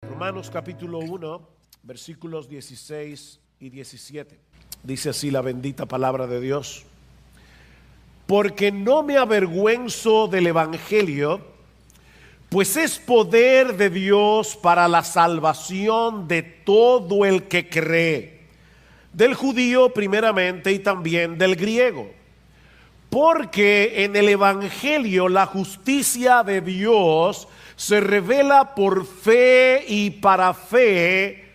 Romanos capítulo 1, versículos 16 y 17. Dice así la bendita palabra de Dios: porque no me avergüenzo del evangelio, pues es poder de Dios para la salvación de todo el que cree, del judío primeramente y también del griego. Porque en el evangelio la justicia de Dios se revela por fe y para fe,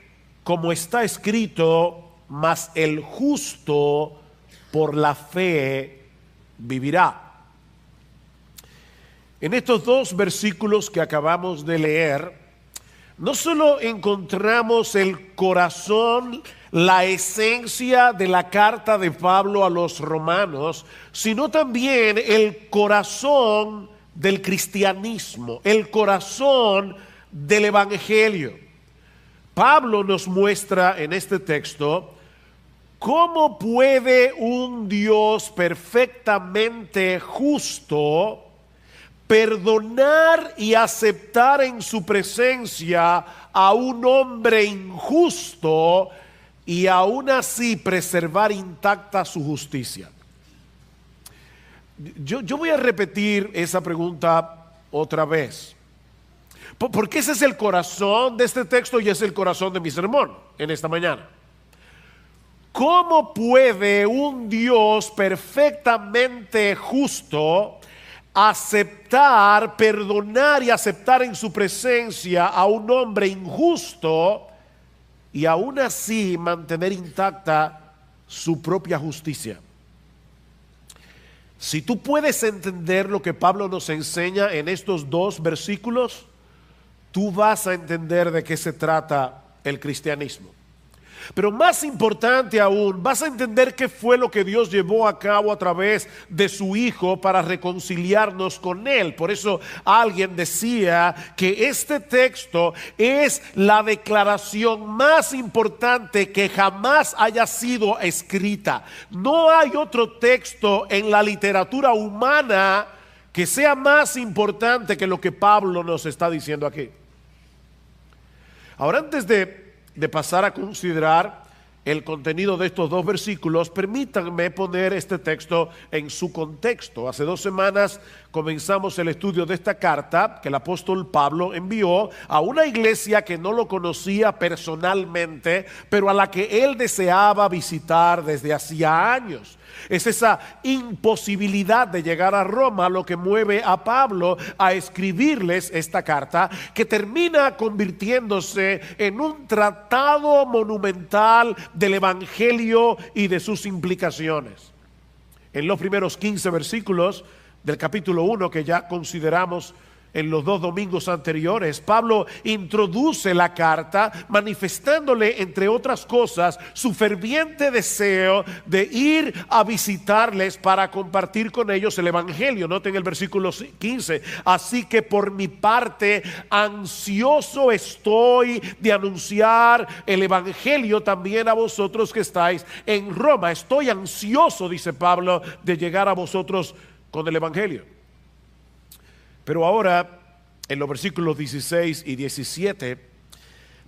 como está escrito: mas el justo por la fe vivirá. En estos dos versículos que acabamos de leer, no solo encontramos el corazón, la esencia de la carta de Pablo a los romanos, sino también el corazón del cristianismo, el corazón del evangelio. Pablo nos muestra en este texto cómo puede un Dios perfectamente justo perdonar y aceptar en su presencia a un hombre injusto y aún así preservar intacta su justicia. Yo voy a repetir esa pregunta otra vez, porque ese es el corazón de este texto y es el corazón de mi sermón en esta mañana. ¿Cómo puede un Dios perfectamente justo aceptar, perdonar y aceptar en su presencia a un hombre injusto y aún así mantener intacta su propia justicia? Si tú puedes entender lo que Pablo nos enseña en estos dos versículos, tú vas a entender de qué se trata el cristianismo. Pero más importante aún, vas a entender qué fue lo que Dios llevó a cabo a través de su Hijo para reconciliarnos con Él. Por eso alguien decía que este texto es la declaración más importante que jamás haya sido escrita. No hay otro texto en la literatura humana que sea más importante que lo que Pablo nos está diciendo aquí. Ahora, antes de pasar a considerar el contenido de estos dos versículos, permítanme poner este texto en su contexto. Hace 2 semanas comenzamos el estudio de esta carta que el apóstol Pablo envió a una iglesia que no lo conocía personalmente, pero a la que él deseaba visitar desde hacía años. Es esa imposibilidad de llegar a Roma lo que mueve a Pablo a escribirles esta carta, que termina convirtiéndose en un tratado monumental del evangelio y de sus implicaciones. En los primeros 15 versículos del capítulo 1 que ya consideramos en los 2 domingos anteriores, Pablo introduce la carta manifestándole, entre otras cosas, su ferviente deseo de ir a visitarles para compartir con ellos el evangelio. Noten el versículo 15: así que por mi parte ansioso estoy de anunciar el evangelio también a vosotros que estáis en Roma. Estoy ansioso, dice Pablo, de llegar a vosotros con el evangelio. Pero ahora, en los versículos 16 y 17,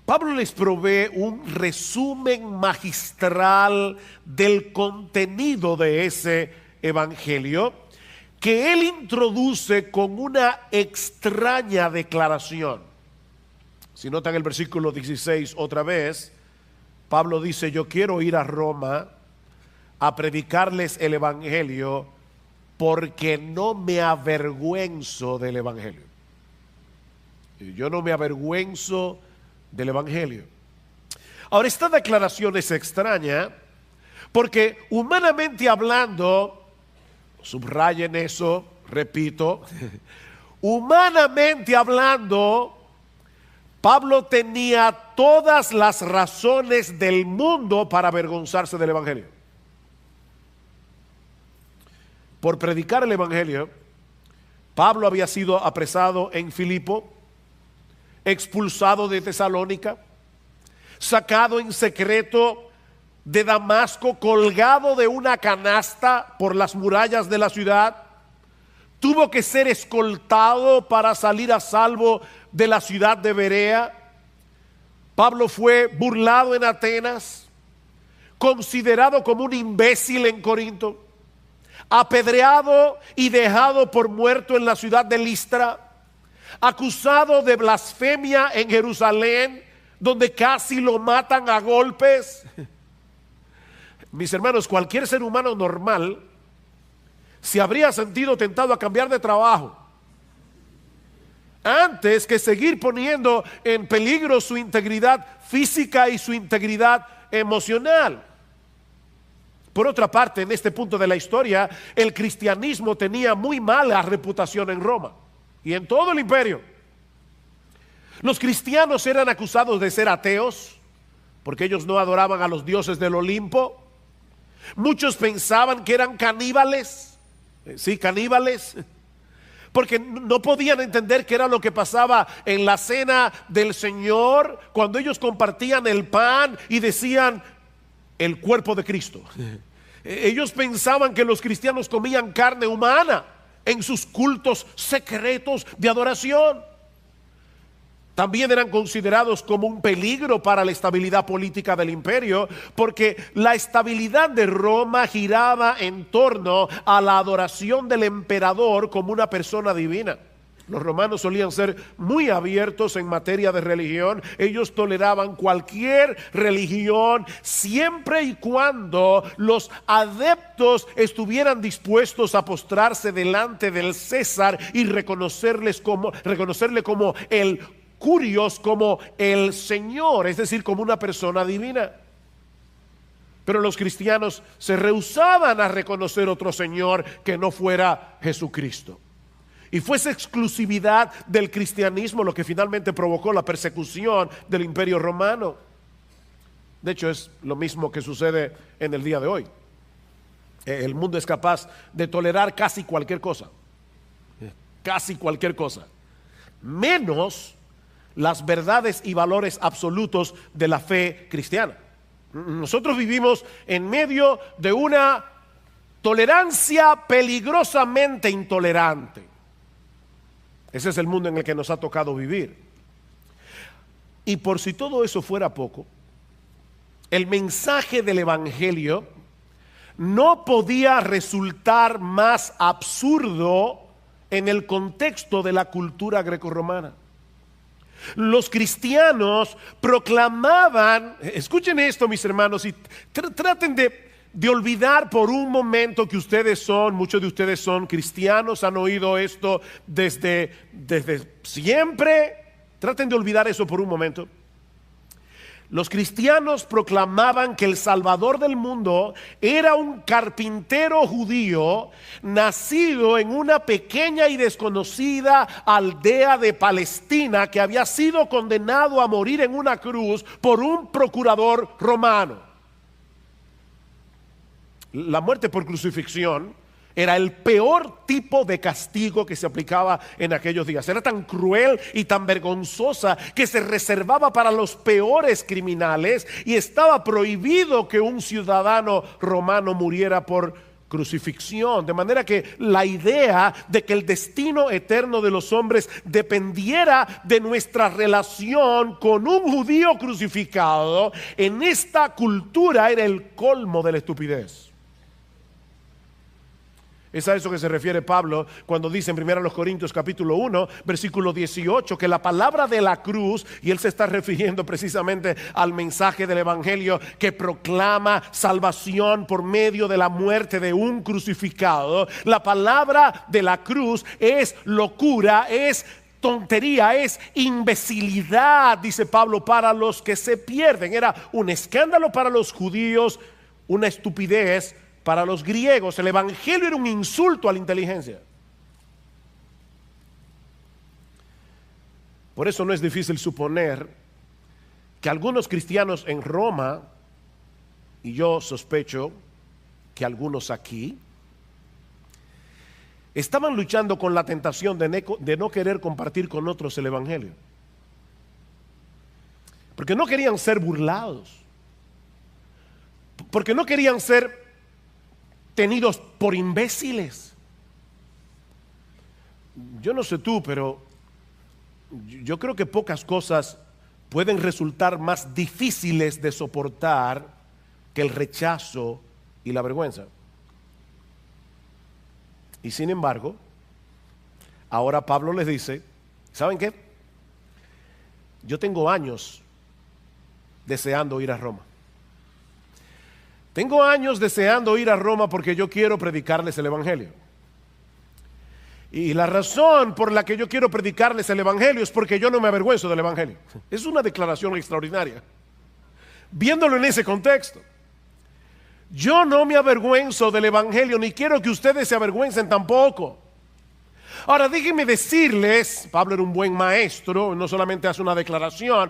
Pablo les provee un resumen magistral del contenido de ese evangelio, que él introduce con una extraña declaración. Si notan el versículo 16 otra vez, Pablo dice: yo quiero ir a Roma a predicarles el evangelio, porque no me avergüenzo del evangelio. Yo no me avergüenzo del evangelio. Ahora, esta declaración es extraña porque, humanamente hablando, subrayen eso, repito, humanamente hablando, Pablo tenía todas las razones del mundo para avergonzarse del evangelio. Por predicar el evangelio, Pablo había sido apresado en Filipo, expulsado de Tesalónica, sacado en secreto de Damasco, colgado de una canasta por las murallas de la ciudad. Tuvo que ser escoltado para salir a salvo de la ciudad de Berea. Pablo fue burlado en Atenas, considerado como un imbécil en Corinto, apedreado y dejado por muerto en la ciudad de Listra, acusado de blasfemia en Jerusalén, donde casi lo matan a golpes. Mis hermanos, cualquier ser humano normal se habría sentido tentado a cambiar de trabajo antes que seguir poniendo en peligro su integridad física y su integridad emocional. Por otra parte, en este punto de la historia, el cristianismo tenía muy mala reputación en Roma y en todo el imperio. Los cristianos eran acusados de ser ateos porque ellos no adoraban a los dioses del Olimpo. Muchos pensaban que eran caníbales, sí, caníbales, porque no podían entender qué era lo que pasaba en la cena del Señor cuando ellos compartían el pan y decían el cuerpo de Cristo. Ellos pensaban que los cristianos comían carne humana en sus cultos secretos de adoración. También eran considerados como un peligro para la estabilidad política del imperio, porque la estabilidad de Roma giraba en torno a la adoración del emperador como una persona divina. Los romanos solían ser muy abiertos en materia de religión. Ellos toleraban cualquier religión siempre y cuando los adeptos estuvieran dispuestos a postrarse delante del César y reconocerle como el Curios, como el Señor, es decir, como una persona divina. Pero los cristianos se rehusaban a reconocer otro Señor que no fuera Jesucristo. Y fue esa exclusividad del cristianismo lo que finalmente provocó la persecución del imperio romano. De hecho, es lo mismo que sucede en el día de hoy. El mundo es capaz de tolerar casi cualquier cosa, menos las verdades y valores absolutos de la fe cristiana. Nosotros vivimos en medio de una tolerancia peligrosamente intolerante. Ese es el mundo en el que nos ha tocado vivir. Y por si todo eso fuera poco, el mensaje del Evangelio no podía resultar más absurdo en el contexto de la cultura grecorromana. Los cristianos proclamaban, escuchen esto mis hermanos, y traten de olvidar por un momento que muchos de ustedes son cristianos, han oído esto desde siempre. Traten de olvidar eso por un momento. Los cristianos proclamaban que el Salvador del mundo era un carpintero judío nacido en una pequeña y desconocida aldea de Palestina que había sido condenado a morir en una cruz por un procurador romano. La muerte por crucifixión era el peor tipo de castigo que se aplicaba en aquellos días. Era tan cruel y tan vergonzosa que se reservaba para los peores criminales y estaba prohibido que un ciudadano romano muriera por crucifixión. De manera que la idea de que el destino eterno de los hombres dependiera de nuestra relación con un judío crucificado en esta cultura era el colmo de la estupidez. Es a eso que se refiere Pablo cuando dice en 1 Corintios capítulo 1 versículo 18 que la palabra de la cruz, y él se está refiriendo precisamente al mensaje del Evangelio que proclama salvación por medio de la muerte de un crucificado. La palabra de la cruz es locura, es tontería, es imbecilidad, dice Pablo, para los que se pierden. Era un escándalo para los judíos, una estupidez para los griegos. El Evangelio era un insulto a la inteligencia. Por eso no es difícil suponer que algunos cristianos en Roma, y yo sospecho que algunos aquí, estaban luchando con la tentación de no querer compartir con otros el Evangelio. Porque no querían ser burlados. Porque no querían ser tenidos por imbéciles. Yo no sé tú, pero yo creo que pocas cosas pueden resultar más difíciles de soportar que el rechazo y la vergüenza. Y sin embargo, ahora Pablo les dice, ¿saben qué? Yo tengo años deseando ir a Roma. Tengo años deseando ir a Roma porque yo quiero predicarles el Evangelio. Y la razón por la que yo quiero predicarles el Evangelio es porque yo no me avergüenzo del Evangelio. Es una declaración extraordinaria. Viéndolo en ese contexto. Yo no me avergüenzo del Evangelio, ni quiero que ustedes se avergüencen tampoco. Ahora déjenme decirles, Pablo era un buen maestro, no solamente hace una declaración,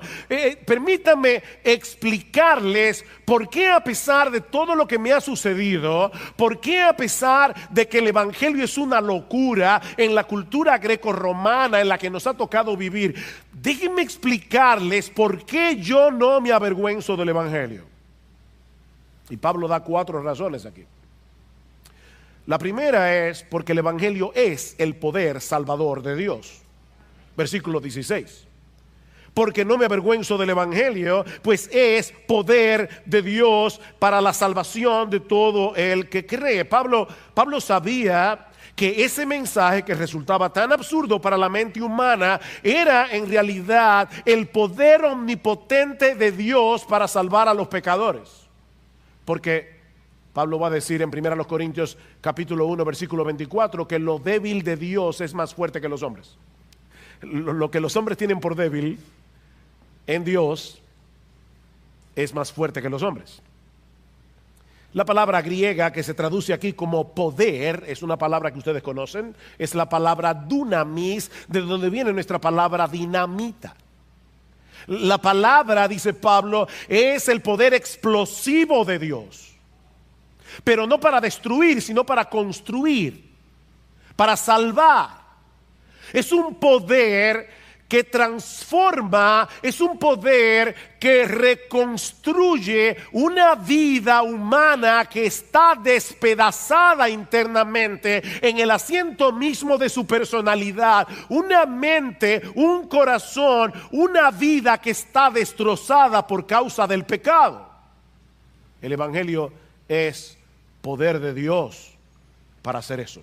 permítanme explicarles por qué a pesar de todo lo que me ha sucedido, por qué a pesar de que el Evangelio es una locura en la cultura greco-romana en la que nos ha tocado vivir, déjenme explicarles por qué yo no me avergüenzo del Evangelio. Y Pablo da 4 razones aquí. La primera es porque el Evangelio es el poder salvador de Dios. Versículo 16. Porque no me avergüenzo del Evangelio, pues es poder de Dios para la salvación de todo el que cree. Pablo sabía que ese mensaje que resultaba tan absurdo para la mente humana era en realidad el poder omnipotente de Dios para salvar a los pecadores. Porque Pablo va a decir en 1 Corintios capítulo 1 versículo 24 que lo débil de Dios es más fuerte que los hombres. Lo que los hombres tienen por débil en Dios es más fuerte que los hombres. La palabra griega que se traduce aquí como poder es una palabra que ustedes conocen, es la palabra dunamis, de donde viene nuestra palabra dinamita. La palabra, dice Pablo, es el poder explosivo de Dios. Pero no para destruir, sino para construir, para salvar. Es un poder que transforma, es un poder que reconstruye una vida humana que está despedazada internamente en el asiento mismo de su personalidad. Una mente, un corazón, una vida que está destrozada por causa del pecado. El Evangelio es poder de Dios para hacer eso.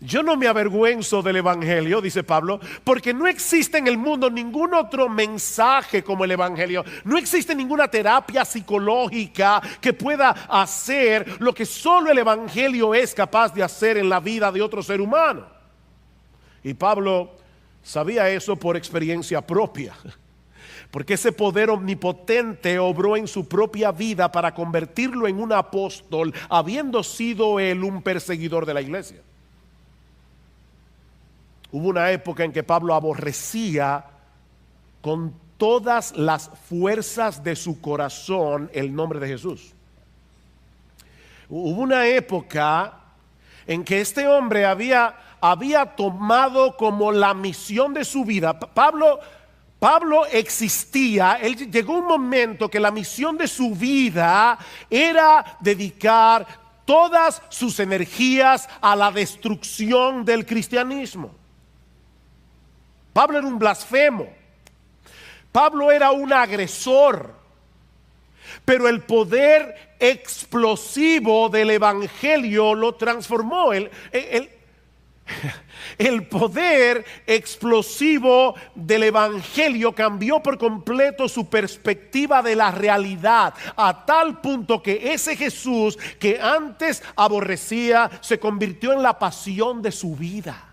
Yo no me avergüenzo del Evangelio, dice Pablo, porque no existe en el mundo ningún otro mensaje como el Evangelio. No existe ninguna terapia psicológica que pueda hacer lo que solo el Evangelio es capaz de hacer en la vida de otro ser humano. Y Pablo sabía eso por experiencia propia. Porque ese poder omnipotente obró en su propia vida para convertirlo en un apóstol, habiendo sido él un perseguidor de la iglesia. Hubo una época en que Pablo aborrecía con todas las fuerzas de su corazón el nombre de Jesús. Hubo una época en que este hombre había tomado como la misión de su vida. Pablo existía, llegó un momento que la misión de su vida era dedicar todas sus energías a la destrucción del cristianismo. Pablo era un blasfemo, Pablo era un agresor, pero el poder explosivo del Evangelio lo transformó. El poder explosivo del Evangelio cambió por completo su perspectiva de la realidad, a tal punto que ese Jesús que antes aborrecía se convirtió en la pasión de su vida.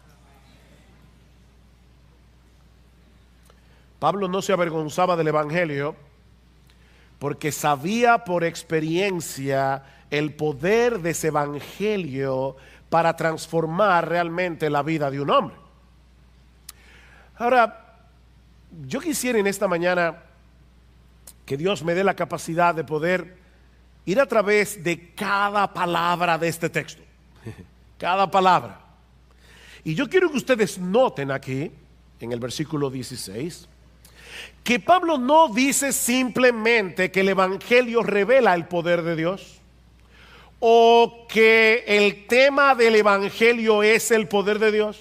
Pablo no se avergonzaba del Evangelio porque sabía por experiencia el poder de ese Evangelio para transformar realmente la vida de un hombre. Ahora, yo quisiera en esta mañana que Dios me dé la capacidad de poder ir a través de cada palabra de este texto. Cada palabra. Y yo quiero que ustedes noten aquí, en el versículo 16, que Pablo no dice simplemente que el Evangelio revela el poder de Dios, o que el tema del Evangelio es el poder de Dios.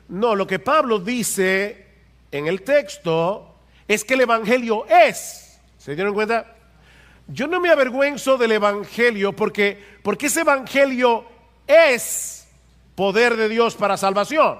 No, lo que Pablo dice en el texto es que el Evangelio es. ¿Se dieron cuenta? Yo no me avergüenzo del Evangelio porque ese Evangelio es poder de Dios para salvación.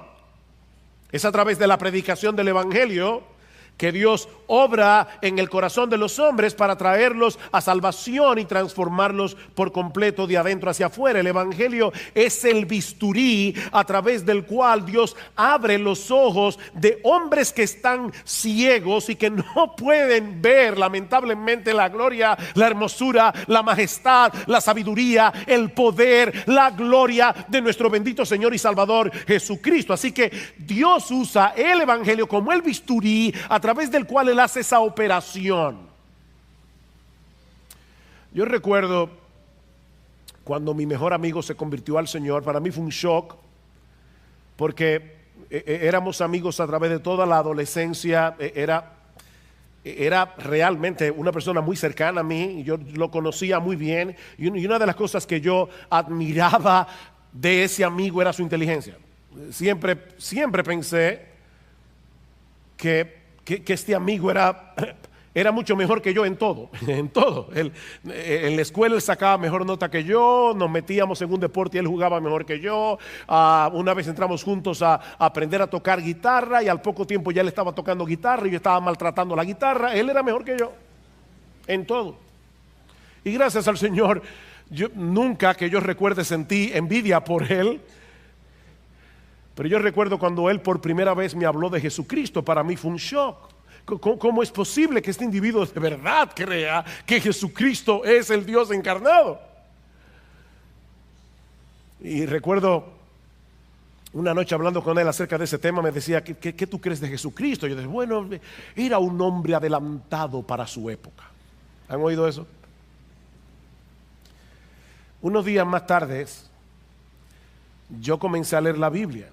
Es a través de la predicación del Evangelio que Dios obra en el corazón de los hombres para traerlos a salvación y transformarlos por completo de adentro hacia afuera. El Evangelio es el bisturí a través del cual Dios abre los ojos de hombres que están ciegos y que no pueden ver lamentablemente la gloria, la hermosura, la majestad, la sabiduría, el poder, la gloria de nuestro bendito Señor y Salvador Jesucristo. Así que Dios usa el Evangelio como el bisturí a través del cual Él hace esa operación. Yo recuerdo cuando mi mejor amigo se convirtió al Señor. Para mí fue un shock porque éramos amigos a través de toda la adolescencia. Era realmente una persona muy cercana a mí y yo lo conocía muy bien, y una de las cosas que yo admiraba de ese amigo era su inteligencia. Siempre pensé que este amigo era mucho mejor que yo en todo, en todo. En la escuela él sacaba mejor nota que yo, nos metíamos en un deporte y él jugaba mejor que yo. Una vez entramos juntos a aprender a tocar guitarra y al poco tiempo ya él estaba tocando guitarra y yo estaba maltratando la guitarra. Él era mejor que yo en todo. Y gracias al Señor, yo nunca que yo recuerde sentí envidia por él. Pero yo recuerdo cuando él por primera vez me habló de Jesucristo. Para mí fue un shock. ¿Cómo es posible que este individuo de verdad crea que Jesucristo es el Dios encarnado? Y recuerdo una noche hablando con él acerca de ese tema, me decía, ¿qué tú crees de Jesucristo? Yo decía, bueno, era un hombre adelantado para su época. ¿Han oído eso? Unos días más tarde, yo comencé a leer la Biblia.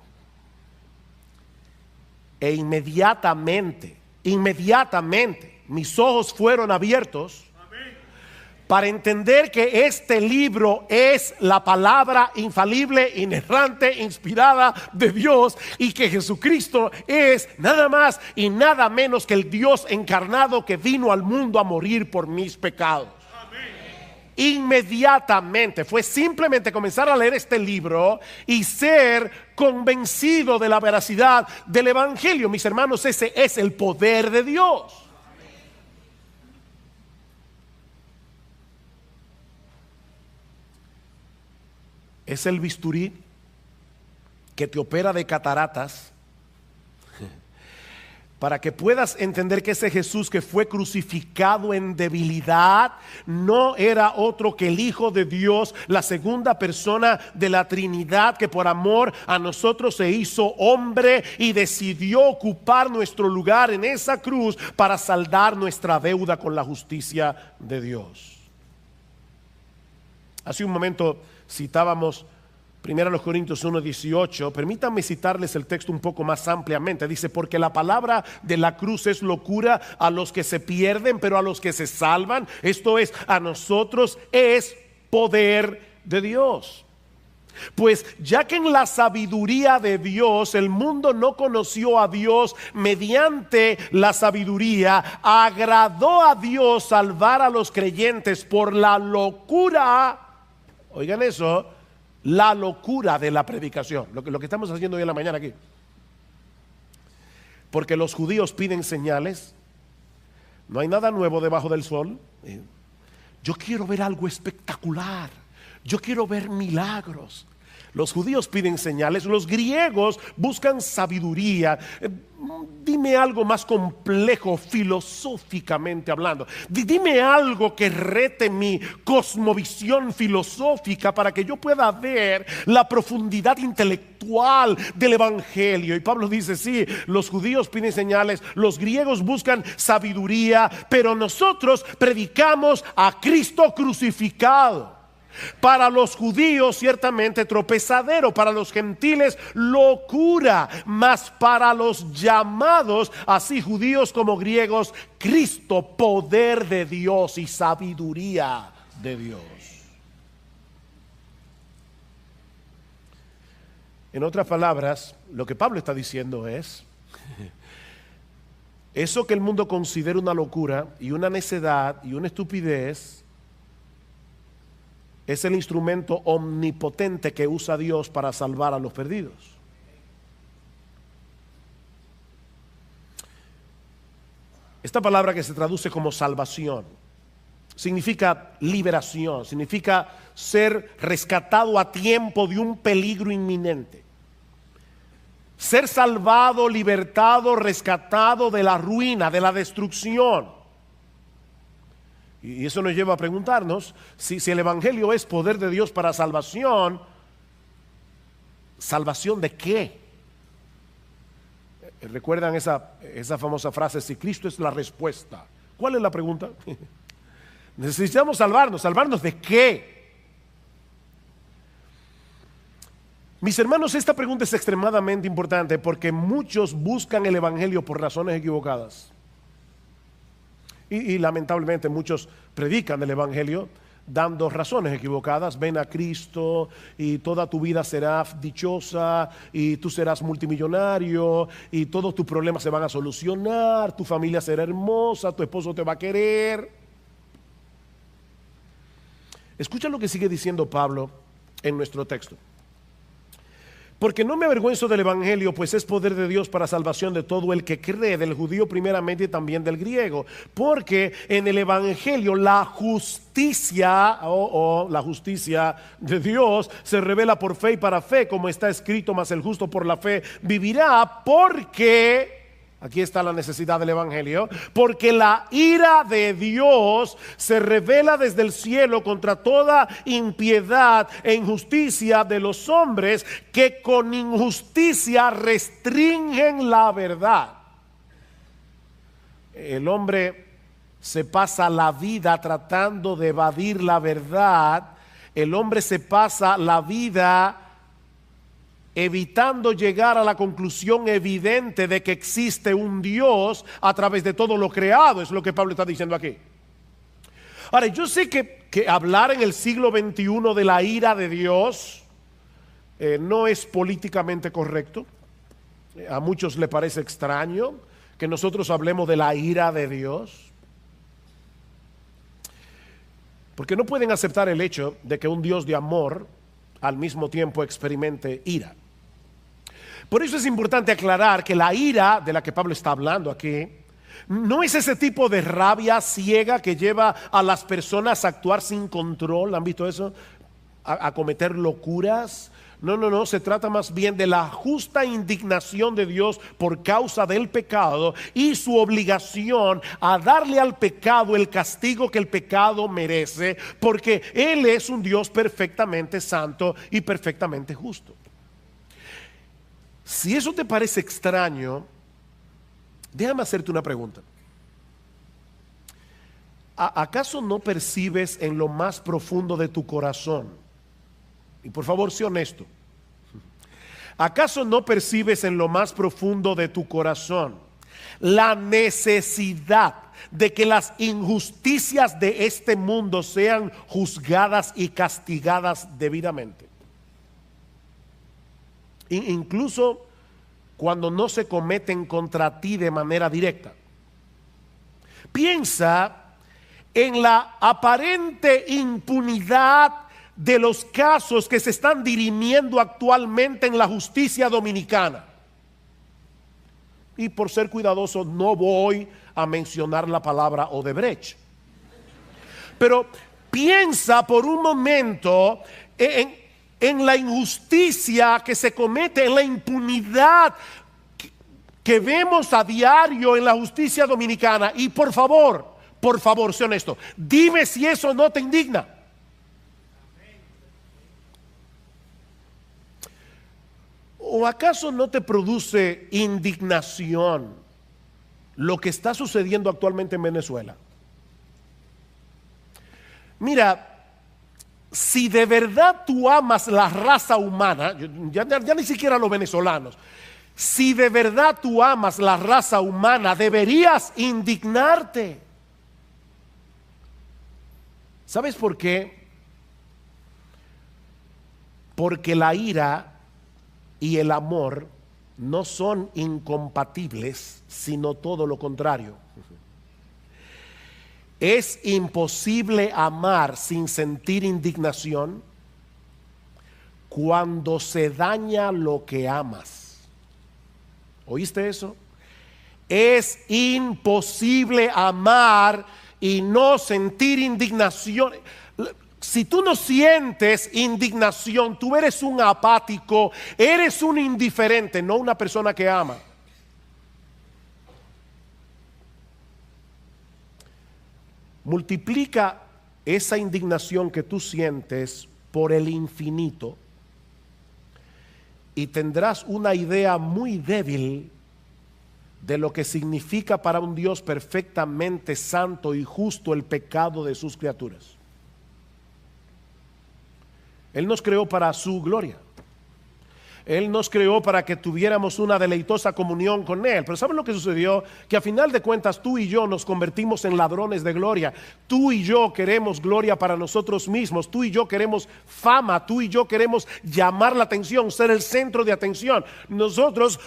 E inmediatamente, mis ojos fueron abiertos para entender que este libro es la palabra infalible, inerrante, inspirada de Dios, y que Jesucristo es nada más y nada menos que el Dios encarnado que vino al mundo a morir por mis pecados. Inmediatamente fue simplemente comenzar a leer este libro y ser convencido de la veracidad del Evangelio. Mis hermanos, ese es el poder de Dios. Es el bisturí que te opera de cataratas para que puedas entender que ese Jesús que fue crucificado en debilidad no era otro que el Hijo de Dios, la segunda persona de la Trinidad, que por amor a nosotros se hizo hombre y decidió ocupar nuestro lugar en esa cruz para saldar nuestra deuda con la justicia de Dios. Hace un momento citábamos 1 Corintios 1:18. Permítanme citarles el texto un poco más ampliamente. Dice, porque la palabra de la cruz es locura a los que se pierden, pero a los que se salvan, esto es, a nosotros, es poder de Dios. Pues ya que en la sabiduría de Dios el mundo no conoció a Dios mediante la sabiduría, agradó a Dios salvar a los creyentes por la locura, oigan eso, la locura de la predicación, lo que estamos haciendo hoy en la mañana aquí. Porque los judíos piden señales, no hay nada nuevo debajo del sol. Yo quiero ver algo espectacular, yo quiero ver milagros. Los judíos piden señales, los griegos buscan sabiduría. Dime algo más complejo filosóficamente hablando. Dime algo que rete mi cosmovisión filosófica para que yo pueda ver la profundidad intelectual del Evangelio. Y Pablo dice, sí, los judíos piden señales, los griegos buscan sabiduría, pero nosotros predicamos a Cristo crucificado. Para los judíos ciertamente tropezadero, para los gentiles locura, mas para los llamados, así judíos como griegos, Cristo, poder de Dios y sabiduría de Dios. En otras palabras, lo que Pablo está diciendo es, Eso que el mundo considera una locura y una necedad y una estupidez es el instrumento omnipotente que usa Dios para salvar a los perdidos. Esta palabra, que se traduce como salvación, significa liberación, significa ser rescatado a tiempo de un peligro inminente. Ser salvado, libertado, rescatado de la ruina, de la destrucción. Y eso nos lleva a preguntarnos si el Evangelio es poder de Dios para salvación, ¿salvación de qué? ¿Recuerdan esa famosa frase? Si Cristo es la respuesta, ¿cuál es la pregunta? Necesitamos salvarnos. ¿Salvarnos de qué? Mis hermanos, esta pregunta es extremadamente importante porque muchos buscan el Evangelio por razones equivocadas. Y lamentablemente muchos predican el Evangelio dando razones equivocadas. Ven a Cristo y toda tu vida será dichosa y tú serás multimillonario y todos tus problemas se van a solucionar, tu familia será hermosa, tu esposo te va a querer. Escucha lo que sigue diciendo Pablo en nuestro texto. Porque no me avergüenzo del Evangelio, pues es poder de Dios para salvación de todo el que cree, del judío primeramente y también del griego. Porque en el Evangelio la justicia, la justicia de Dios se revela por fe y para fe, como está escrito, mas el justo por la fe vivirá, porque... Aquí está la necesidad del Evangelio. Porque la ira de Dios se revela desde el cielo contra toda impiedad e injusticia de los hombres que con injusticia restringen la verdad. El hombre se pasa la vida tratando de evadir la verdad. El hombre se pasa la vida evitando llegar a la conclusión evidente de que existe un Dios a través de todo lo creado. Es lo que Pablo está diciendo aquí. Ahora, yo sé que hablar en el siglo XXI de la ira de Dios no es políticamente correcto. A muchos le parece extraño que nosotros hablemos de la ira de Dios, porque no pueden aceptar el hecho de que un Dios de amor al mismo tiempo experimente ira. Por eso es importante aclarar que la ira de la que Pablo está hablando aquí no es ese tipo de rabia ciega que lleva a las personas a actuar sin control. ¿Han visto eso? A cometer locuras. No, se trata más bien de la justa indignación de Dios por causa del pecado y su obligación a darle al pecado el castigo que el pecado merece, porque Él es un Dios perfectamente santo y perfectamente justo. Si eso te parece extraño, déjame hacerte una pregunta. ¿Acaso no percibes en lo más profundo de tu corazón? Y por favor, sé honesto. ¿Acaso no percibes en lo más profundo de tu corazón la necesidad de que las injusticias de este mundo sean juzgadas y castigadas debidamente? Incluso cuando no se cometen contra ti de manera directa. Piensa en la aparente impunidad de los casos que se están dirimiendo actualmente en la justicia dominicana. Y por ser cuidadoso no voy a mencionar la palabra Odebrecht. Pero piensa por un momento en la injusticia que se comete, en la impunidad que vemos a diario en la justicia dominicana. Y por favor, sé honesto, dime si eso no te indigna. ¿O acaso no te produce indignación lo que está sucediendo actualmente en Venezuela? Mira, si de verdad tú amas la raza humana, ya ni siquiera los venezolanos, si de verdad tú amas la raza humana, deberías indignarte. ¿Sabes por qué? Porque la ira y el amor no son incompatibles, sino todo lo contrario. Es imposible amar sin sentir indignación cuando se daña lo que amas. ¿Oíste eso? Es imposible amar y no sentir indignación. Si tú no sientes indignación, tú eres un apático, eres un indiferente, no una persona que ama. Multiplica esa indignación que tú sientes por el infinito y tendrás una idea muy débil de lo que significa para un Dios perfectamente santo y justo el pecado de sus criaturas. Él nos creó para su gloria. Él nos creó para que tuviéramos una deleitosa comunión con Él. Pero ¿saben lo que sucedió? Que a final de cuentas tú y yo nos convertimos en ladrones de gloria. Tú y yo queremos gloria para nosotros mismos. Tú y yo queremos fama. Tú y yo queremos llamar la atención, ser el centro de atención. Nosotros,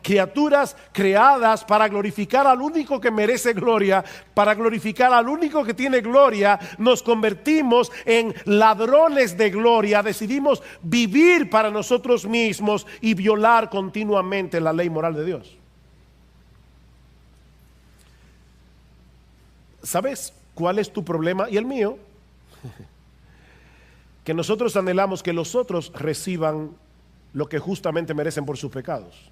criaturas creadas para glorificar al único que merece gloria, para glorificar al único que tiene gloria, nos convertimos en ladrones de gloria. Decidimos vivir para nosotros mismos y violar continuamente la ley moral de Dios. ¿Sabes cuál es tu problema y el mío? Que nosotros anhelamos que los otros reciban lo que justamente merecen por sus pecados,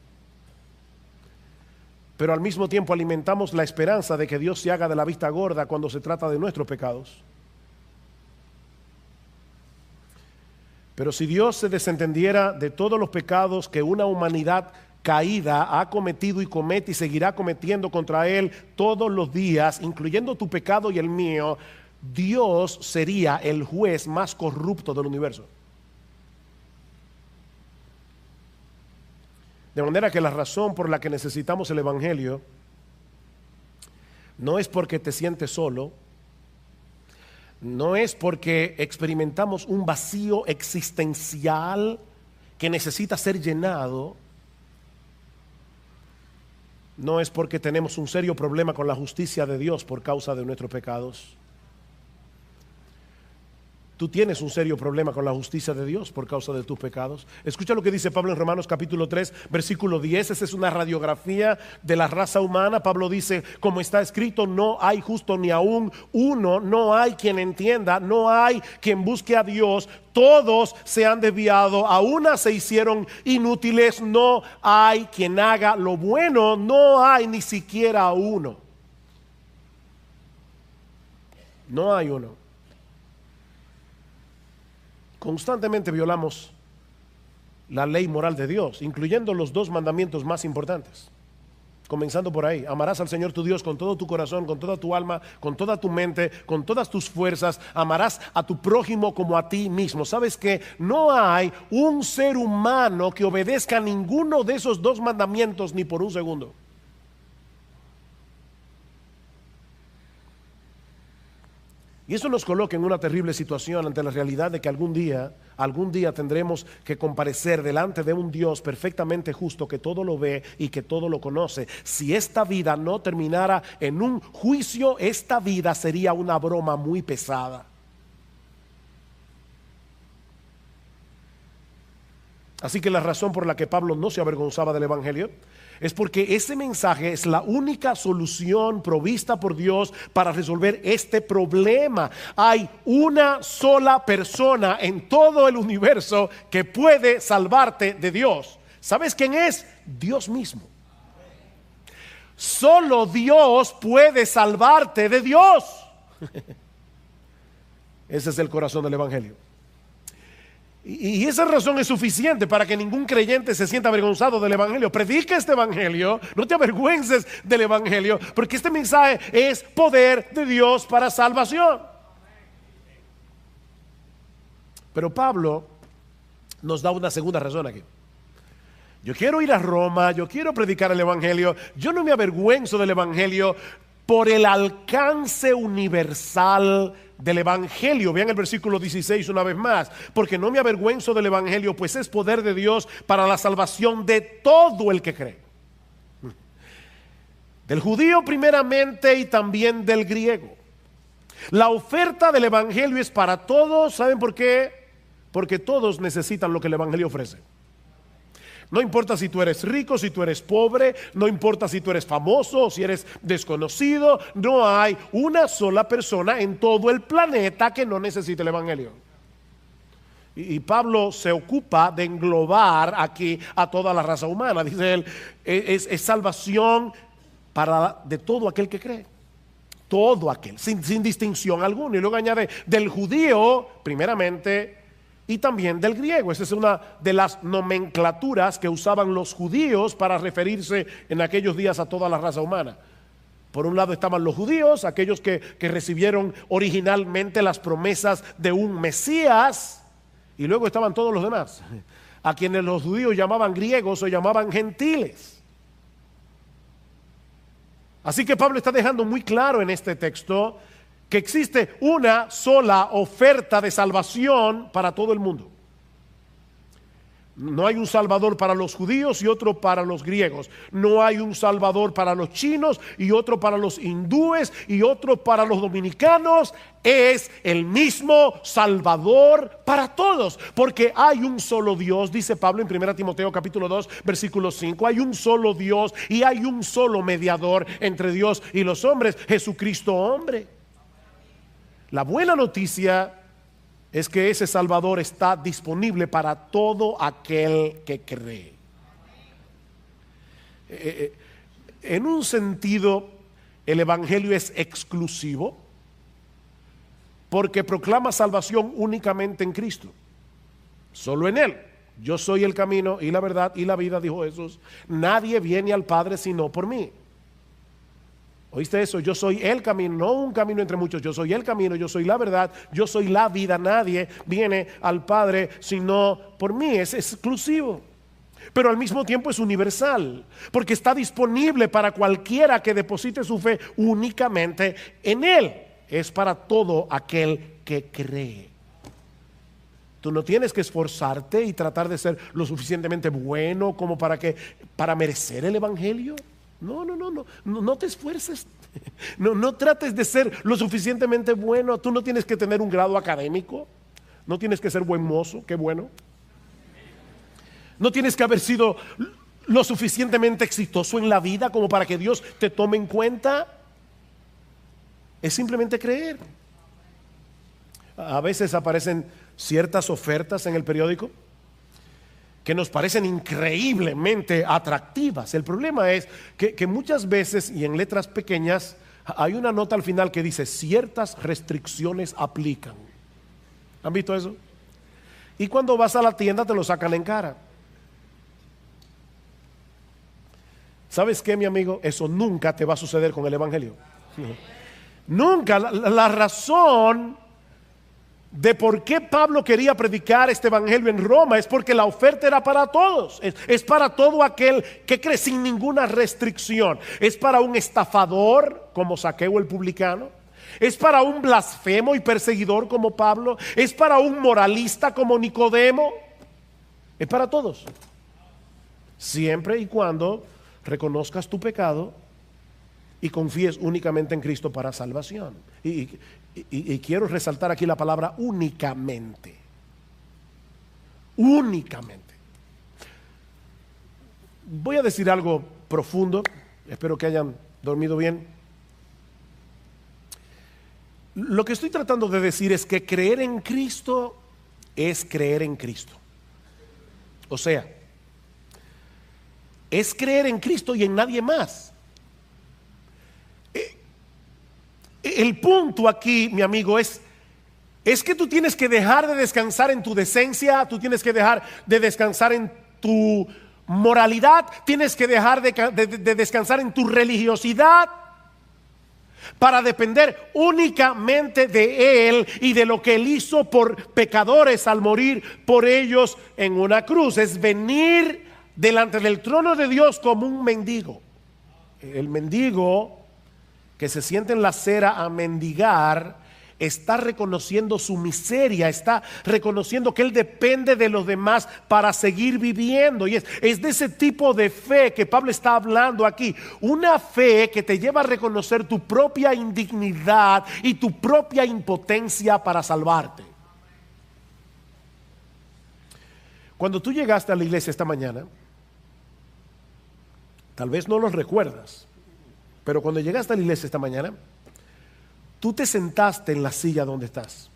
pero al mismo tiempo alimentamos la esperanza de que Dios se haga de la vista gorda cuando se trata de nuestros pecados. Pero si Dios se desentendiera de todos los pecados que una humanidad caída ha cometido y comete y seguirá cometiendo contra Él todos los días, incluyendo tu pecado y el mío, Dios sería el juez más corrupto del universo. De manera que la razón por la que necesitamos el Evangelio no es porque te sientes solo, no es porque experimentamos un vacío existencial que necesita ser llenado, no es porque tenemos un serio problema con la justicia de Dios por causa de nuestros pecados. Tú tienes un serio problema con la justicia de Dios por causa de tus pecados. Escucha lo que dice Pablo en Romanos capítulo 3, versículo 10. Esa es una radiografía de la raza humana. Pablo dice, como está escrito, no hay justo ni aún uno, no hay quien entienda, no hay quien busque a Dios. Todos se han desviado, a una se hicieron inútiles, no hay quien haga lo bueno, no hay ni siquiera uno. No hay uno. Constantemente violamos la ley moral de Dios, incluyendo los dos mandamientos más importantes. Comenzando por ahí: amarás al Señor tu Dios con todo tu corazón, con toda tu alma, con toda tu mente, con todas tus fuerzas. Amarás a tu prójimo como a ti mismo. ¿Sabes que no hay un ser humano que obedezca a ninguno de esos dos mandamientos ni por un segundo? Y eso nos coloca en una terrible situación ante la realidad de que algún día tendremos que comparecer delante de un Dios perfectamente justo, que todo lo ve y que todo lo conoce. Si esta vida no terminara en un juicio, esta vida sería una broma muy pesada. Así que la razón por la que Pablo no se avergonzaba del Evangelio es porque ese mensaje es la única solución provista por Dios para resolver este problema. Hay una sola persona en todo el universo que puede salvarte de Dios. ¿Sabes quién es? Dios mismo. Solo Dios puede salvarte de Dios. Ese es el corazón del Evangelio. Y esa razón es suficiente para que ningún creyente se sienta avergonzado del Evangelio. Predica este Evangelio, no te avergüences del Evangelio, porque este mensaje es poder de Dios para salvación. Pero Pablo nos da una segunda razón aquí. Yo quiero ir a Roma, yo quiero predicar el Evangelio, yo no me avergüenzo del Evangelio, por el alcance universal del evangelio. Vean el versículo 16 una vez más. Porque no me avergüenzo del evangelio, pues es poder de Dios para la salvación de todo el que cree. Del judío primeramente y también del griego. La oferta del evangelio es para todos. ¿Saben por qué? Porque todos necesitan lo que el evangelio ofrece. No importa si tú eres rico, si tú eres pobre, no importa si tú eres famoso o si eres desconocido, no hay una sola persona en todo el planeta que no necesite el evangelio. Y Pablo se ocupa de englobar aquí a toda la raza humana. Dice él, es salvación de todo aquel que cree. Todo aquel, sin distinción alguna. Y luego añade, del judío primeramente y también del griego. Esa es una de las nomenclaturas que usaban los judíos para referirse en aquellos días a toda la raza humana. Por un lado estaban los judíos, aquellos que recibieron originalmente las promesas de un Mesías, y luego estaban todos los demás, a quienes los judíos llamaban griegos o llamaban gentiles. Así que Pablo está dejando muy claro en este texto que existe una sola oferta de salvación para todo el mundo. No hay un salvador para los judíos y otro para los griegos. No hay un salvador para los chinos y otro para los hindúes y otro para los dominicanos. Es el mismo salvador para todos, porque hay un solo Dios, dice Pablo en 1 Timoteo capítulo 2 versículo 5. Hay un solo Dios y hay un solo mediador entre Dios y los hombres, Jesucristo hombre. La buena noticia es que ese Salvador está disponible para todo aquel que cree. En un sentido, el evangelio es exclusivo porque proclama salvación únicamente en Cristo, solo en Él. Yo soy el camino y la verdad y la vida, dijo Jesús. Nadie viene al Padre sino por mí. ¿Oíste eso? Yo soy el camino, no un camino entre muchos. Yo soy el camino, yo soy la verdad, yo soy la vida. Nadie viene al Padre sino por mí. Es exclusivo, pero al mismo tiempo es universal, porque está disponible para cualquiera que deposite su fe únicamente en Él. Es para todo aquel que cree. Tú no tienes que esforzarte y tratar de ser lo suficientemente bueno como para merecer el evangelio. No te esfuerces. No trates de ser lo suficientemente bueno. Tú no tienes que tener un grado académico. No tienes que ser buen mozo, qué bueno. No tienes que haber sido lo suficientemente exitoso en la vida como para que Dios te tome en cuenta. Es simplemente creer. A veces aparecen ciertas ofertas en el periódico que nos parecen increíblemente atractivas. El problema es que muchas veces, y en letras pequeñas, hay una nota al final que dice: ciertas restricciones aplican. ¿Han visto eso? Y cuando vas a la tienda te lo sacan en cara. ¿Sabes qué, mi amigo? Eso nunca te va a suceder con el evangelio. Nunca. La razón de por qué Pablo quería predicar este evangelio en Roma es porque la oferta era para todos. Es para todo aquel que cree, sin ninguna restricción. Es para un estafador como Zaqueo el publicano. Es para un blasfemo y perseguidor como Pablo. Es para un moralista como Nicodemo. Es para todos, siempre y cuando reconozcas tu pecado y confíes únicamente en Cristo para salvación. Y quiero resaltar aquí la palabra únicamente. Únicamente. Voy a decir algo profundo. Espero que hayan dormido bien. Lo que estoy tratando de decir es que creer en Cristo es creer en Cristo. O sea, es creer en Cristo y en nadie más. El punto aquí, mi amigo, es que tú tienes que dejar de descansar en tu decencia, tú tienes que dejar de descansar en tu moralidad, tienes que dejar de descansar en tu religiosidad para depender únicamente de Él y de lo que Él hizo por pecadores al morir por ellos en una cruz. Es venir delante del trono de Dios como un mendigo. El mendigo que se siente en la acera a mendigar, está reconociendo su miseria, está reconociendo que él depende de los demás para seguir viviendo. Y es de ese tipo de fe que Pablo está hablando aquí. Una fe que te lleva a reconocer tu propia indignidad y tu propia impotencia para salvarte. Cuando tú llegaste a la iglesia esta mañana, tal vez no lo recuerdas, pero cuando llegaste a la iglesia esta mañana, tú te sentaste en la silla donde estás.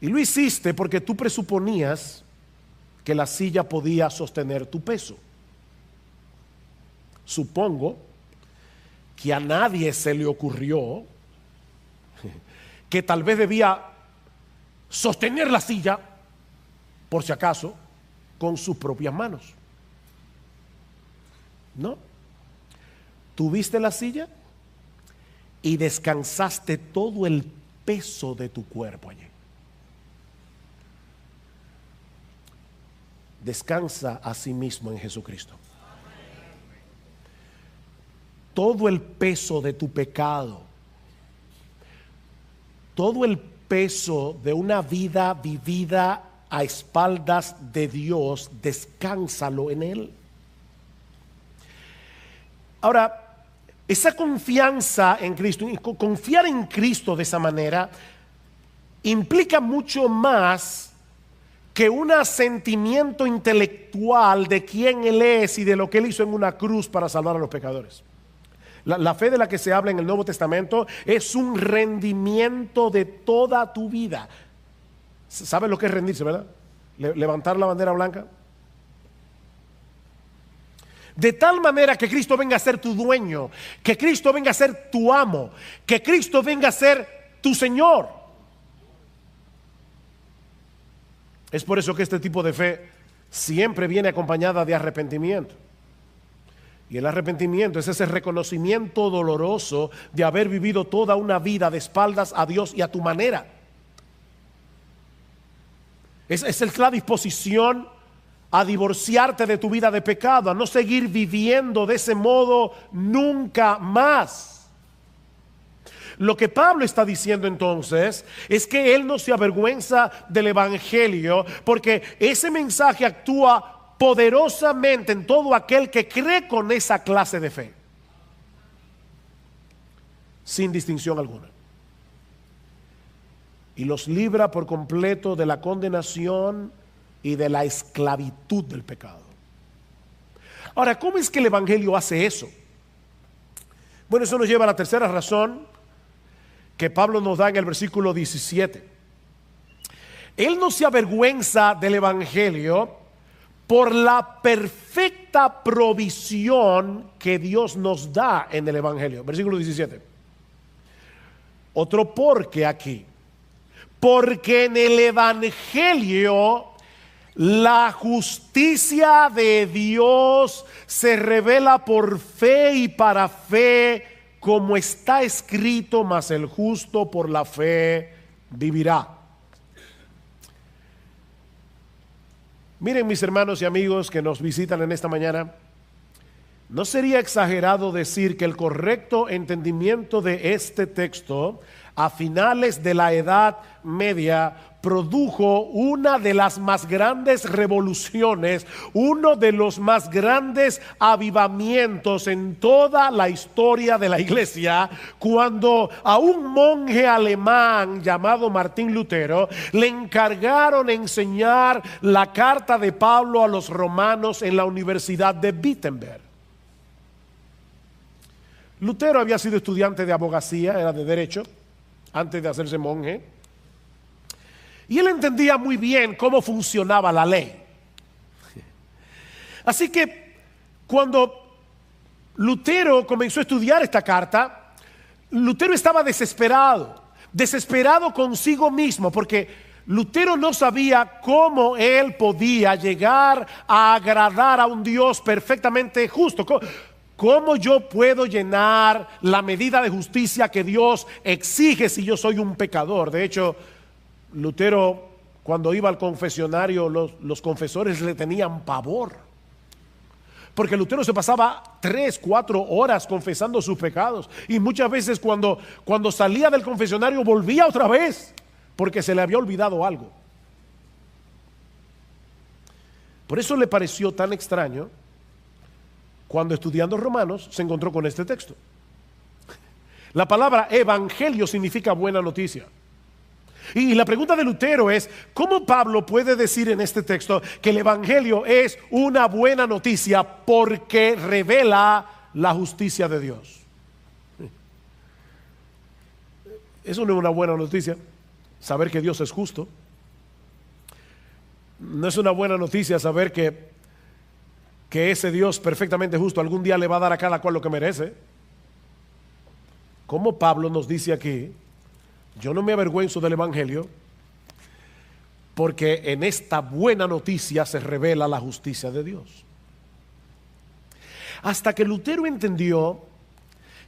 Y lo hiciste porque tú presuponías que la silla podía sostener tu peso. Supongo que a nadie se le ocurrió que tal vez debía sostener la silla, por si acaso, con sus propias manos. No. ¿Tuviste la silla? Y descansaste todo el peso de tu cuerpo allí. Descansa a sí mismo en Jesucristo. Todo el peso de tu pecado, todo el peso de una vida vivida a espaldas de Dios, descánsalo en Él. Ahora, esa confianza en Cristo, confiar en Cristo de esa manera, implica mucho más que un asentimiento intelectual de quién Él es y de lo que Él hizo en una cruz para salvar a los pecadores. La fe de la que se habla en el Nuevo Testamento es un rendimiento de toda tu vida. ¿Sabes lo que es rendirse, verdad? Levantar la bandera blanca. De tal manera que Cristo venga a ser tu dueño, que Cristo venga a ser tu amo, que Cristo venga a ser tu Señor. Es por eso que este tipo de fe siempre viene acompañada de arrepentimiento. Y el arrepentimiento es ese reconocimiento doloroso de haber vivido toda una vida de espaldas a Dios y a tu manera. Es la disposición a divorciarte de tu vida de pecado, a no seguir viviendo de ese modo nunca más. Lo que Pablo está diciendo entonces es que él no se avergüenza del evangelio, porque ese mensaje actúa poderosamente en todo aquel que cree con esa clase de fe, sin distinción alguna, y los libra por completo de la condenación y de la esclavitud del pecado. Ahora, ¿cómo es que el evangelio hace eso? Bueno, eso nos lleva a la tercera razón que Pablo nos da en el versículo 17. Él no se avergüenza del evangelio por la perfecta provisión que Dios nos da en el evangelio. Versículo 17. Otro porque aquí. Porque en el evangelio la justicia de Dios se revela por fe y para fe, como está escrito, mas el justo por la fe vivirá. Miren, mis hermanos y amigos que nos visitan en esta mañana, no sería exagerado decir que el correcto entendimiento de este texto a finales de la Edad Media produjo una de las más grandes revoluciones, uno de los más grandes avivamientos en toda la historia de la iglesia, cuando a un monje alemán llamado Martín Lutero le encargaron enseñar la carta de Pablo a los romanos en la Universidad de Wittenberg. Lutero había sido estudiante de abogacía, era de derecho, antes de hacerse monje. Y él entendía muy bien cómo funcionaba la ley. Así que cuando Lutero comenzó a estudiar esta carta, Lutero estaba desesperado consigo mismo, porque Lutero no sabía cómo él podía llegar a agradar a un Dios perfectamente justo. ¿Cómo yo puedo llenar la medida de justicia que Dios exige si yo soy un pecador? De hecho, Lutero, cuando iba al confesionario, los confesores le tenían pavor, porque Lutero se pasaba 3, 4 horas confesando sus pecados, y muchas veces cuando salía del confesionario volvía otra vez porque se le había olvidado algo. Por eso le pareció tan extraño cuando, estudiando Romanos, se encontró con este texto. La palabra evangelio significa buena noticia. Y la pregunta de Lutero es: ¿cómo Pablo puede decir en este texto que el evangelio es una buena noticia porque revela la justicia de Dios? Eso no es una buena noticia, saber que Dios es justo. No es una buena noticia saber que ese Dios perfectamente justo algún día le va a dar a cada cual lo que merece. Como Pablo nos dice aquí: yo no me avergüenzo del evangelio porque en esta buena noticia se revela la justicia de Dios. Hasta que Lutero entendió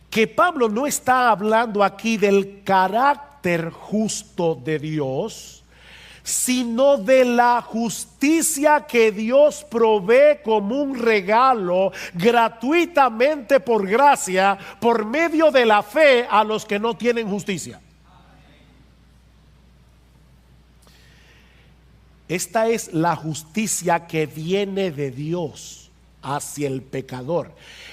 que Pablo no está hablando aquí del carácter justo de Dios, sino de la justicia que Dios provee como un regalo gratuitamente por gracia, por medio de la fe a los que no tienen justicia. Esta es la justicia que viene de Dios hacia el pecador.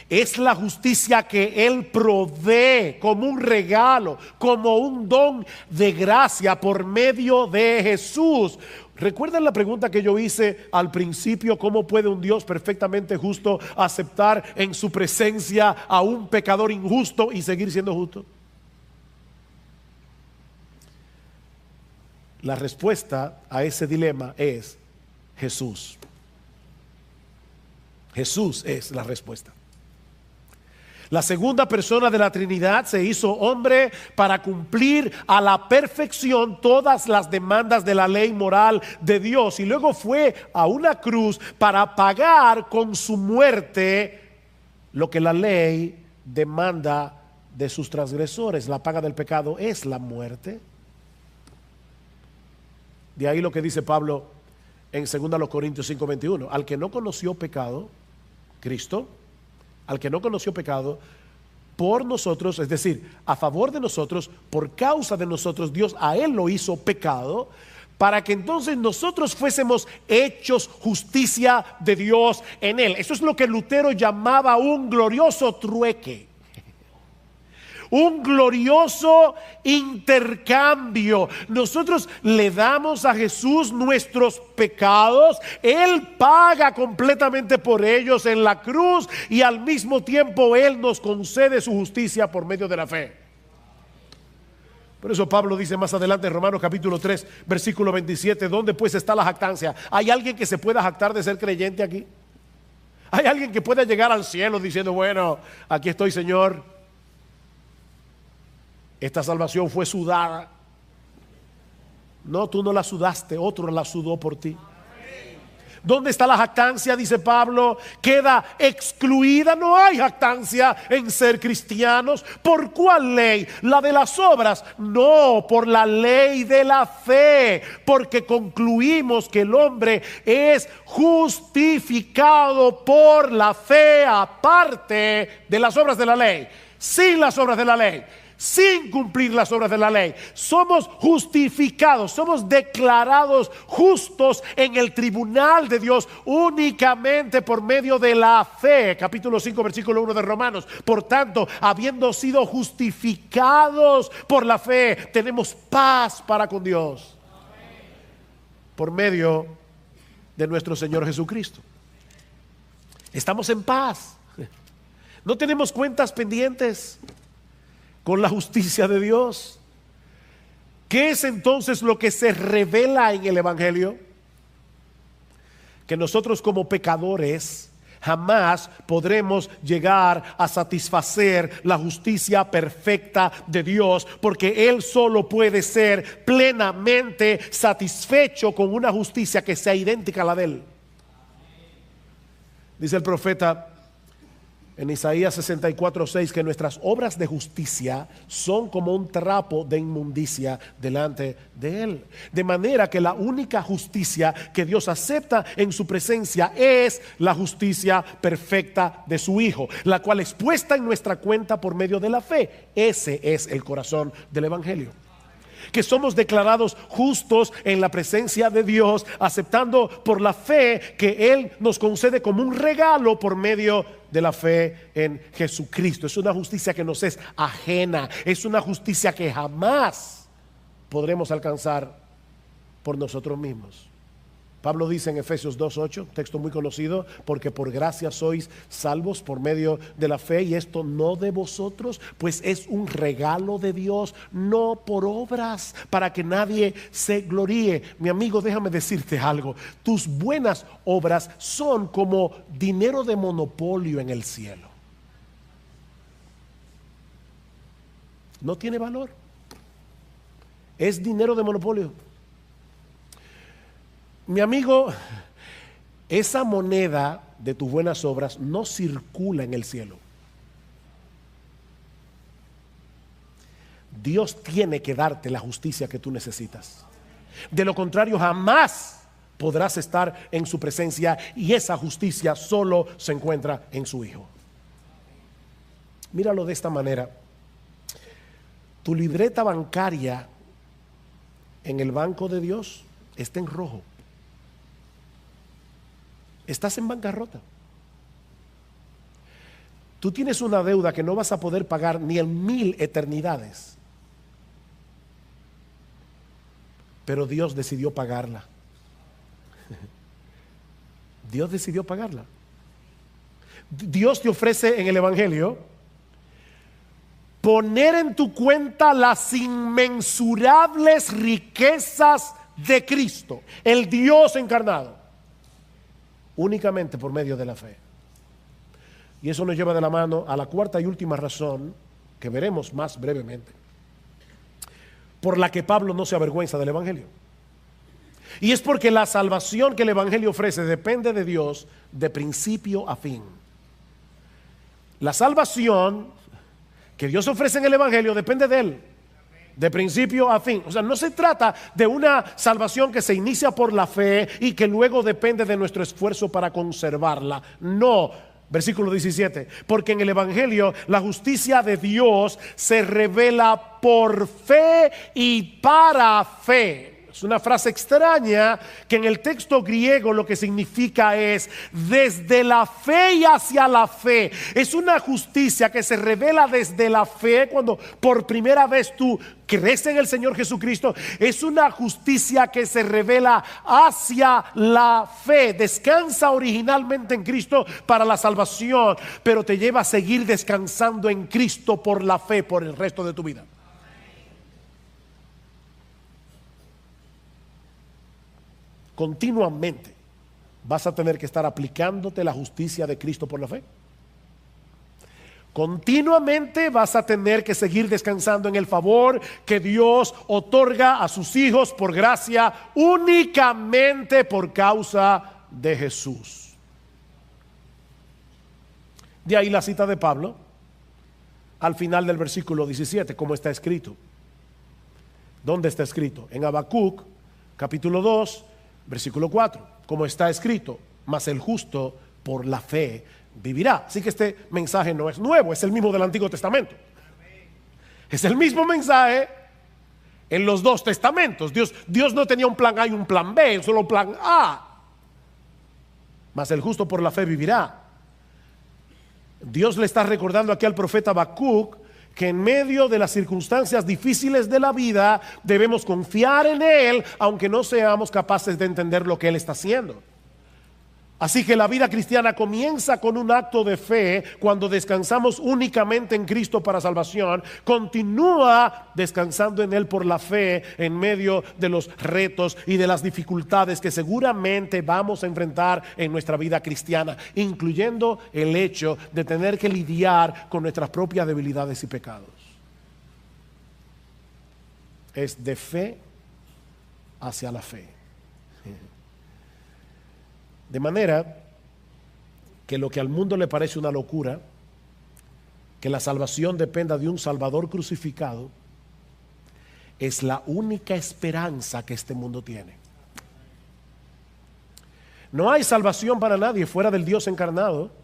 Es la justicia que Él provee como un regalo, como un don de gracia por medio de Jesús. ¿Recuerdan la pregunta que yo hice al principio? ¿Cómo puede un Dios perfectamente justo aceptar en su presencia a un pecador injusto y seguir siendo justo? La respuesta a ese dilema es Jesús. Jesús es la respuesta. La segunda persona de la Trinidad se hizo hombre para cumplir a la perfección todas las demandas de la ley moral de Dios, y luego fue a una cruz para pagar con su muerte lo que la ley demanda de sus transgresores. La paga del pecado es la muerte. De ahí lo que dice Pablo en 2 Corintios 5:21: al que no conoció pecado, Cristo, al que no conoció pecado, por nosotros, es decir, a favor de nosotros, por causa de nosotros, Dios a él lo hizo pecado, para que entonces nosotros fuésemos hechos justicia de Dios en él. Eso es lo que Lutero llamaba un glorioso trueque. Un glorioso intercambio. Nosotros le damos a Jesús nuestros pecados, Él paga completamente por ellos en la cruz, y al mismo tiempo Él nos concede su justicia por medio de la fe. Por eso Pablo dice más adelante en Romanos capítulo 3 versículo 27: ¿dónde pues está la jactancia? ¿Hay alguien que se pueda jactar de ser creyente aquí? ¿Hay alguien que pueda llegar al cielo diciendo: bueno, aquí estoy, Señor, esta salvación fue sudada? No, tú no la sudaste, otro la sudó por ti. ¿Dónde está la jactancia? Dice Pablo, queda excluida. No hay jactancia en ser cristianos. ¿Por cuál ley? ¿La de las obras? No, por la ley de la fe, porque concluimos que el hombre es justificado por la fe aparte de las obras de la ley. Sin las obras de la ley, sin cumplir las obras de la ley, somos justificados, somos declarados justos en el tribunal de Dios únicamente por medio de la fe. Capítulo 5 versículo 1 de Romanos: por tanto, habiendo sido justificados por la fe, tenemos paz para con Dios por medio de nuestro Señor Jesucristo. Estamos en paz, no tenemos cuentas pendientes con la justicia de Dios. ¿Qué es entonces lo que se revela en el evangelio? Que nosotros como pecadores jamás podremos llegar a satisfacer la justicia perfecta de Dios, porque Él solo puede ser plenamente satisfecho con una justicia que sea idéntica a la de Él. Dice el profeta en Isaías 64:6 que nuestras obras de justicia son como un trapo de inmundicia delante de Él. De manera que la única justicia que Dios acepta en su presencia es la justicia perfecta de su Hijo, la cual es puesta en nuestra cuenta por medio de la fe. Ese es el corazón del Evangelio. Que somos declarados justos en la presencia de Dios, aceptando por la fe que Él nos concede como un regalo por medio de la fe en Jesucristo. Es una justicia que nos es ajena, es una justicia que jamás podremos alcanzar por nosotros mismos. Pablo dice en Efesios 2:8, texto muy conocido: porque por gracia sois salvos por medio de la fe, y esto no de vosotros, pues es un regalo de Dios, no por obras, para que nadie se gloríe. Mi amigo, déjame decirte algo: tus buenas obras son como dinero de monopolio en el cielo. No tiene valor, es dinero de monopolio. Mi amigo, esa moneda de tus buenas obras no circula en el cielo. Dios tiene que darte la justicia que tú necesitas. De lo contrario, jamás podrás estar en su presencia, y esa justicia solo se encuentra en su Hijo. Míralo de esta manera: tu libreta bancaria en el banco de Dios está en rojo. Estás en bancarrota. Tú tienes una deuda que no vas a poder pagar ni en 1000 eternidades. Pero Dios decidió pagarla. Dios decidió pagarla. Dios te ofrece en el Evangelio poner en tu cuenta las inmensurables riquezas de Cristo, el Dios encarnado, únicamente por medio de la fe. Y eso nos lleva de la mano a la cuarta y última razón, que veremos más brevemente, por la que Pablo no se avergüenza del Evangelio. Y es porque la salvación que el Evangelio ofrece depende de Dios de principio a fin. La salvación que Dios ofrece en el Evangelio depende de Él, de principio a fin. O sea, no se trata de una salvación que se inicia por la fe y que luego depende de nuestro esfuerzo para conservarla. No. Versículo 17: porque en el Evangelio la justicia de Dios se revela por fe y para fe. Es una frase extraña que en el texto griego lo que significa es desde la fe y hacia la fe. Es una justicia que se revela desde la fe cuando por primera vez tú crees en el Señor Jesucristo. Es una justicia que se revela hacia la fe. Descansa originalmente en Cristo para la salvación, pero te lleva a seguir descansando en Cristo por la fe por el resto de tu vida. Continuamente vas a tener que estar aplicándote la justicia de Cristo por la fe. Continuamente vas a tener que seguir descansando en el favor que Dios otorga a sus hijos por gracia, únicamente por causa de Jesús. De ahí la cita de Pablo al final del versículo 17, como está escrito. ¿Dónde está escrito? En Habacuc, capítulo 2, versículo 4, como está escrito: mas el justo por la fe vivirá. Así que este mensaje no es nuevo, es el mismo del Antiguo Testamento. Es el mismo mensaje en los dos testamentos. Dios no tenía un plan A y un plan B, solo plan A. Mas el justo por la fe vivirá. Dios le está recordando aquí al profeta Habacuc que en medio de las circunstancias difíciles de la vida debemos confiar en Él, aunque no seamos capaces de entender lo que Él está haciendo. Así que la vida cristiana comienza con un acto de fe cuando descansamos únicamente en Cristo para salvación. Continúa descansando en Él por la fe en medio de los retos y de las dificultades que seguramente vamos a enfrentar en nuestra vida cristiana, incluyendo el hecho de tener que lidiar con nuestras propias debilidades y pecados. Es de fe hacia la fe. De manera que lo que al mundo le parece una locura, que la salvación dependa de un Salvador crucificado, es la única esperanza que este mundo tiene. No hay salvación para nadie fuera del Dios encarnado,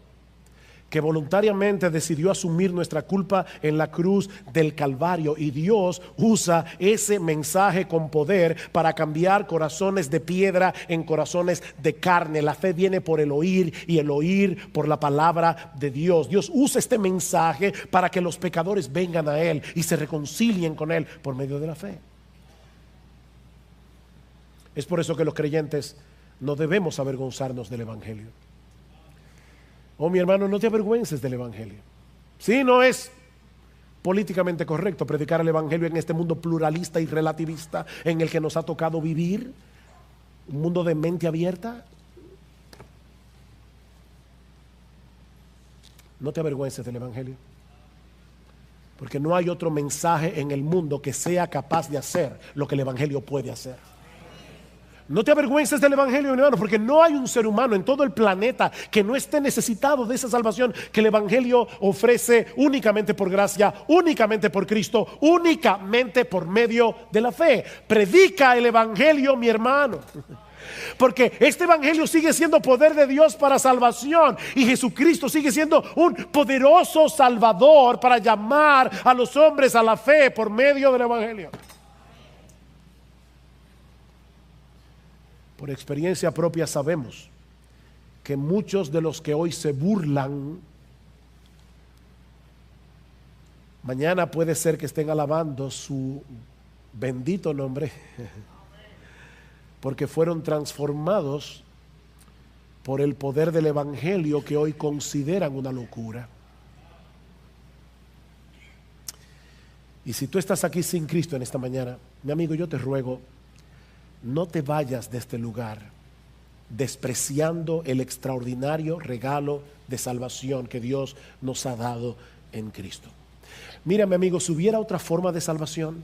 que voluntariamente decidió asumir nuestra culpa en la cruz del Calvario, y Dios usa ese mensaje con poder para cambiar corazones de piedra en corazones de carne. La fe viene por el oír y el oír por la palabra de Dios. Dios usa este mensaje para que los pecadores vengan a Él y se reconcilien con Él por medio de la fe. Es por eso que los creyentes no debemos avergonzarnos del Evangelio. Oh, mi hermano, no te avergüences del Evangelio. Sí, no es políticamente correcto predicar el Evangelio en este mundo pluralista y relativista en el que nos ha tocado vivir, un mundo de mente abierta. No te avergüences del Evangelio, porque no hay otro mensaje en el mundo que sea capaz de hacer lo que el Evangelio puede hacer. No te avergüences del Evangelio, hermano, porque no hay un ser humano en todo el planeta que no esté necesitado de esa salvación que el Evangelio ofrece únicamente por gracia, únicamente por Cristo, únicamente por medio de la fe. Predica el Evangelio, mi hermano, porque este Evangelio sigue siendo poder de Dios para salvación, y Jesucristo sigue siendo un poderoso Salvador para llamar a los hombres a la fe por medio del Evangelio. Por experiencia propia sabemos que muchos de los que hoy se burlan, mañana puede ser que estén alabando su bendito nombre, porque fueron transformados por el poder del Evangelio que hoy consideran una locura. Y si tú estás aquí sin Cristo en esta mañana, mi amigo, yo te ruego, no te vayas de este lugar despreciando el extraordinario regalo de salvación que Dios nos ha dado en Cristo. Mira, mi amigo, si hubiera otra forma de salvación,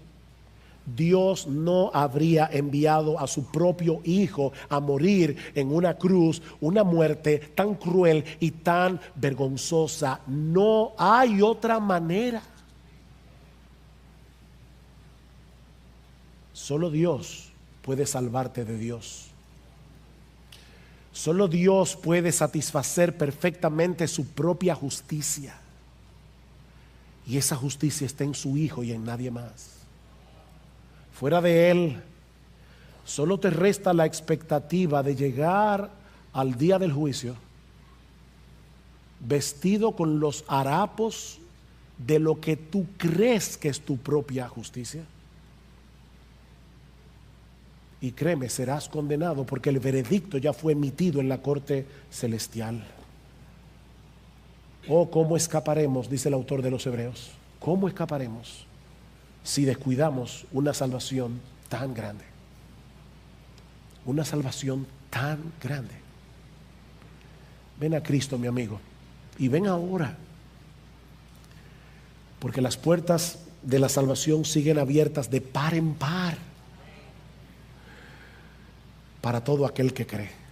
Dios no habría enviado a su propio Hijo a morir en una cruz, una muerte tan cruel y tan vergonzosa. No hay otra manera. Solo Dios puede salvarte de Dios. Solo Dios puede satisfacer perfectamente su propia justicia, y esa justicia está en su Hijo y en nadie más. Fuera de Él, solo te resta la expectativa de llegar al día del juicio vestido con los harapos de lo que tú crees que es tu propia justicia. Y créeme, serás condenado, porque el veredicto ya fue emitido en la corte celestial. Oh, ¿cómo escaparemos? Dice el autor de los Hebreos. ¿Cómo escaparemos si descuidamos una salvación tan grande? Una salvación tan grande. Ven a Cristo, mi amigo, y ven ahora, porque las puertas de la salvación siguen abiertas de par en par para todo aquel que cree.